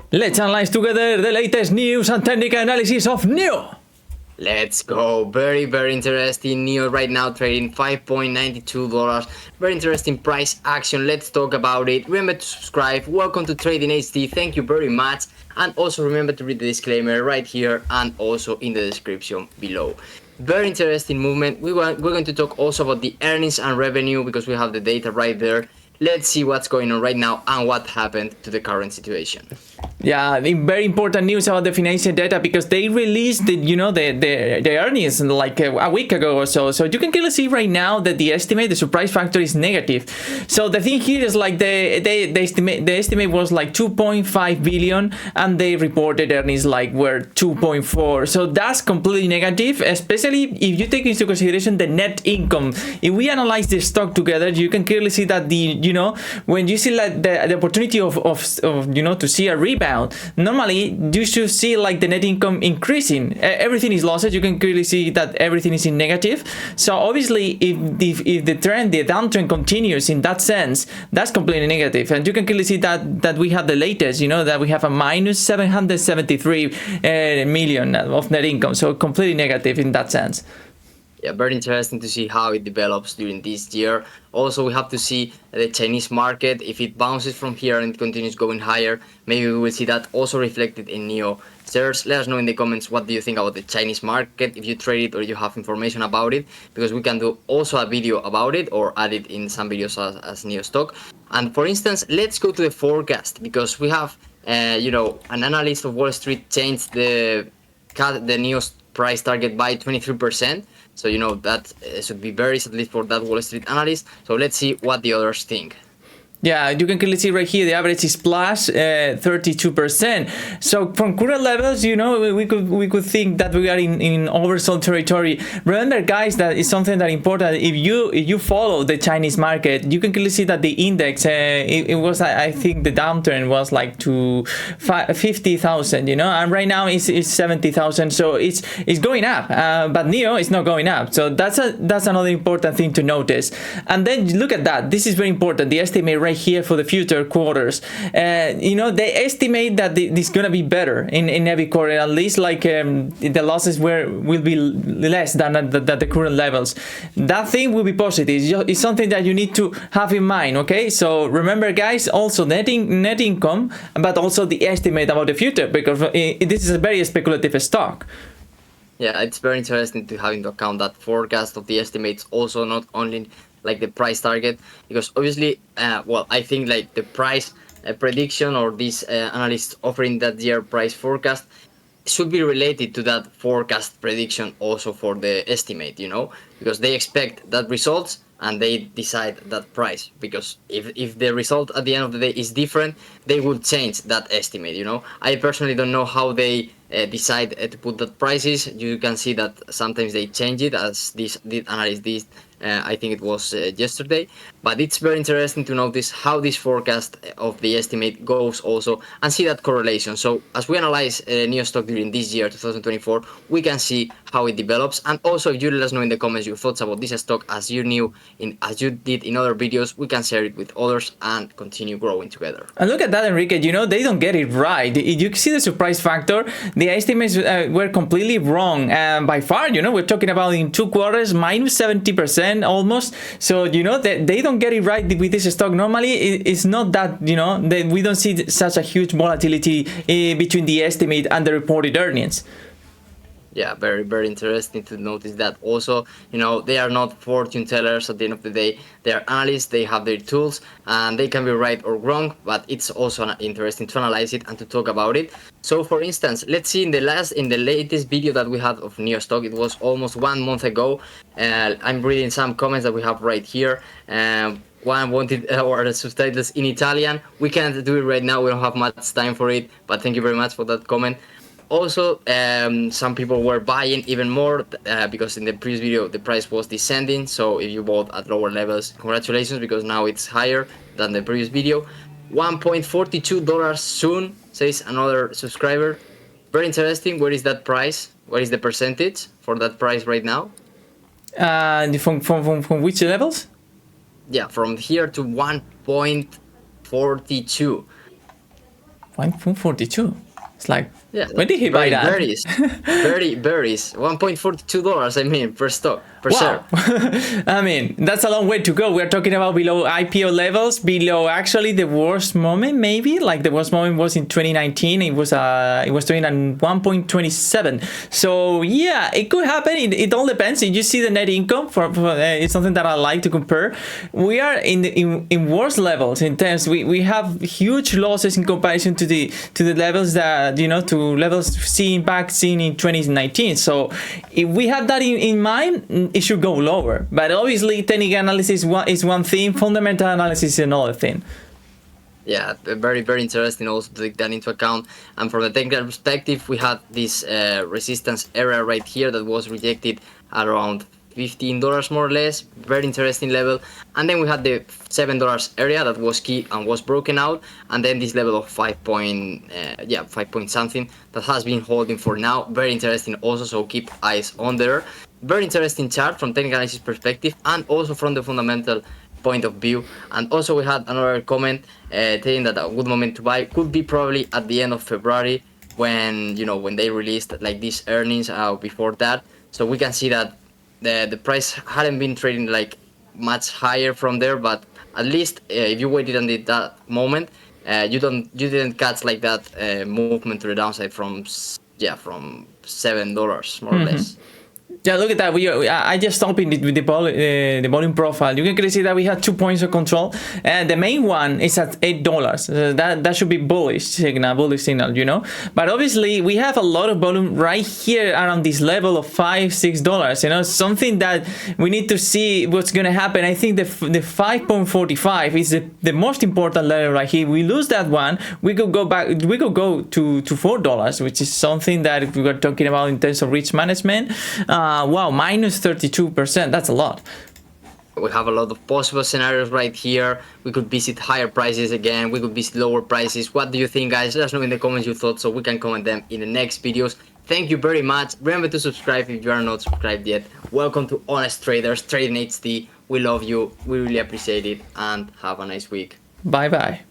Let's analyze together the latest news and technical analysis of NIO. Let's go. Very interesting. NIO right now trading $5.92. Very interesting price action. Let's talk about it. Remember to subscribe. Welcome to Trading HD. Thank you very much. And also remember to read the disclaimer right here and also in the description below. Very interesting movement. We're going to talk also about the earnings and revenue because we have the data right there. Let's see what's going on right now and what happened to the current situation. Yeah, very important news about the financial data because they released the earnings like a week ago or so. So you can clearly see right now that the surprise factor is negative. So the thing here is like the estimate was like 2.5 billion and they reported earnings like were 2.4. So that's completely negative, especially if you take into consideration the net income. If we analyze the stock together, you can clearly see that when you see like the opportunity of to see a rebound, normally you should see like the net income increasing. Everything is losses. You can clearly see that everything is in negative. So obviously if the downtrend continues in that sense, that's completely negative. And you can clearly see that we have the latest, that we have a minus 773 million of net income. So completely negative in that sense. Yeah, very interesting to see how it develops during this year. Also, we have to see the Chinese market. If it bounces from here and it continues going higher, maybe we will see that also reflected in NIO shares. Let us know in the comments what do you think about the Chinese market, if you trade it or you have information about it, because we can do also a video about it or add it in some videos as NIO stock. And for instance, let's go to the forecast because we have, an analyst of Wall Street changed the NIO price target by 23%. So that should be very at least for that Wall Street analyst. So let's see what the others think. Yeah, you can clearly see right here the average is plus 32%. So from current levels, we could think that we are in oversold territory. Remember, guys, that is something that important. If you follow the Chinese market, you can clearly see that the index it was, I think the downturn was like to 50,000, and right now it's 70,000. So it's going up, but NIO is not going up. So that's another important thing to notice. And then look at that. This is very important. The estimate right here for the future quarters, they estimate that it's gonna be better in every quarter, at least like the losses will be less than at the current levels. That thing will be positive. It's something that you need to have in mind. Okay, so remember, guys, also net income, but also the estimate about the future because this is a very speculative stock. Yeah, it's very interesting to have into account that forecast of the estimates, also not only like the price target, because obviously I think like the price prediction or this analyst offering that year price forecast should be related to that forecast prediction also for the estimate, because they expect that results and they decide that price, because if the result at the end of the day is different, they will change that estimate. I personally don't know how they decide to put that prices. You can see that sometimes they change it, as this analyst did. I think it was yesterday, but it's very interesting to notice how this forecast of the estimate goes also and see that correlation. So as we analyze NIO stock during this year 2024, we can see how it develops. And also, if you let us know in the comments your thoughts about this stock as you did in other videos, we can share it with others and continue growing together. And look at that, Enrique, they don't get it right. If you see the surprise factor, the estimates were completely wrong, and by far, we're talking about in 2 quarters minus 70% almost. So they don't get it right with this stock. Normally it's not that we don't see such a huge volatility between the estimate and the reported earnings. Yeah, very interesting to notice that. Also, they are not fortune tellers at the end of the day. They are analysts. They have their tools and they can be right or wrong, but it's also interesting to analyze it and to talk about it. So for instance, let's see in the latest video that we had of NIO stock, it was almost 1 month ago. I'm reading some comments that we have right here. One wanted our subtitles in Italian. We can't do it right now. We don't have much time for it, but thank you very much for that comment. Also, some people were buying even more because in the previous video the price was descending. So if you bought at lower levels, congratulations, because now it's higher than the previous video. $1.42 soon, says another subscriber. Very interesting. Where is that price? What is the percentage for that price right now? From which levels? Yeah, from here to 1.42. 1.42. It's like, Yeah, when did he buy that? Berries. $1.42. I mean, per stock, per share. I mean, that's a long way to go. We're talking about below IPO levels, below actually the worst moment, maybe. Like the worst moment was in 2019. It was trading at 1.27. So yeah, it could happen. It all depends. If you see the net income for it's something that I like to compare. We are in worse levels in terms. We have huge losses in comparison to the levels that, you know, to levels seen in 2019. So if we have that in mind, it should go lower. But obviously, technical analysis is one thing, fundamental analysis is another thing. Yeah, very, very interesting also to take that into account. And from the technical perspective, we had this resistance area right here that was rejected at around $15 more or less. Very interesting level. And then we had the $7 area that was key and was broken out. And then this level of 5 point something that has been holding for now. Very interesting also, so keep eyes on there. Very interesting chart from technical analysis perspective and also from the fundamental point of view. And also we had another comment saying that a good moment to buy could be probably at the end of February when, you know, when they released like these earnings before that. So we can see that the price hadn't been trading like much higher from there, but at least if you waited until that moment, you didn't catch like that movement to the downside from $7 more or less. Yeah, look at that. I just opened it with the volume profile. You can clearly see that we have 2 points of control, and the main one is at $8. That should be bullish signal, you know. But obviously, we have a lot of volume right here around this level of $5-6. You know, something that we need to see what's going to happen. I think the 5.45 is the most important level right here. We lose that one, we could go back. We could go to $4, which is something that we were talking about in terms of risk management. Wow, minus 32%. That's a lot. We have a lot of possible scenarios right here. We could visit higher prices again. We could visit lower prices. What do you think, guys? Let us know in the comments your thoughts so we can comment them in the next videos. Thank you very much. Remember to subscribe if you are not subscribed yet. Welcome to Honest Traders, Trading HD. We love you. We really appreciate it. And have a nice week. Bye-bye.